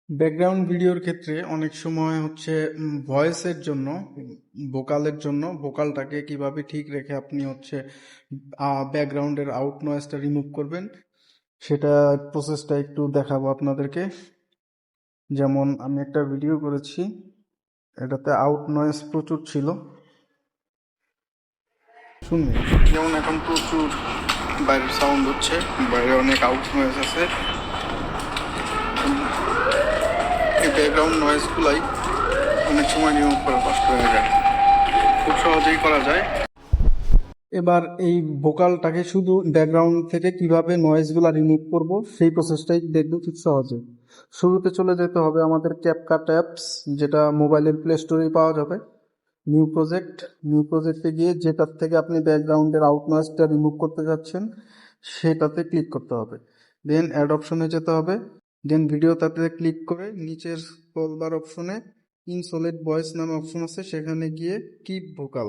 Background ভিডিওর ক্ষেত্রে অনেক সময় হচ্ছে ভয়েসের জন্য, ভোকালের জন্য ভোকালটাকে কিভাবে ঠিক রেখে আপনি হচ্ছে ব্যাকগ্রাউন্ডের আউট নয়েজটা রিমুভ করবেন সেটা প্রসেসটা একটু দেখাবো আপনাদেরকে। যেমন আমি একটা ভিডিও করেছি, এটাতে আউট নয়েজ প্রচুর ছিল, শুনবেন। যেমন এখন প্রচুর বাইরের সাউন্ড হচ্ছে, বাইরে অনেক আউট নয়েজ আছে। এই ব্যাকগ্রাউন্ড নয়েজগুলাই অনেক সময় রিমুভ করা কষ্ট হয়ে যায়, খুব সহজেই করা যায়। এবার এই ভোকালটাকে শুধু ব্যাকগ্রাউন্ড থেকে কিভাবে নয়েজগুলো রিমুভ করব সেই প্রসেসটাই দেখবো খুব সহজে। শুরুতে চলে যেতে হবে আমাদের ক্যাপকাট অ্যাপস, যেটা মোবাইলের প্লে স্টোরেই পাওয়া যাবে। নিউ প্রজেক্টে গিয়ে যেটার থেকে আপনি ব্যাকগ্রাউন্ডের আউট নয়েজটা রিমুভ করতে যাচ্ছেন সেটাতে ক্লিক করতে হবে। দেন অ্যাড অপশনে যেতে হবে। দেন ভিডিওটাতে ক্লিক করে নিচের স্ক্রল বার অপশনে ইনসলিড ভয়েস নামে অপশন আছে, সেখানে গিয়ে কিপ ভোকাল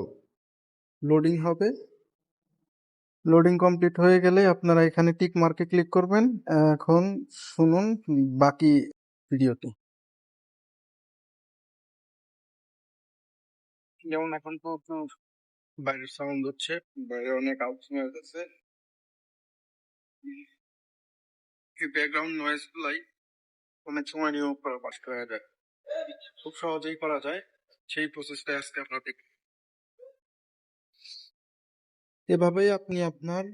লোডিং হবে। লোডিং কমপ্লিট হয়ে গেলে আপনারা এখানে টিক মার্কে ক্লিক করবেন। এখন শুনুন বাকি ভিডিওটি। যেমন এখন তো বাইরের সাউন্ড হচ্ছে, বাইরে অনেক আউট নয়েজ আছে। এই ব্যাকগ্রাউন্ড নয়েজ গুলাই অনেক সময় রিমুভ করা কষ্ট হয়ে যায়, খুব সহজেই করা যায়। সেই প্রসেসটা আজকে আমরা দেখব। এভাবেই আপনি আপনার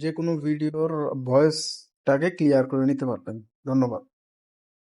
যে কোনো ভিডিওর ভয়েসটাকে ক্লিয়ার করে নিতে পারবেন। ধন্যবাদ।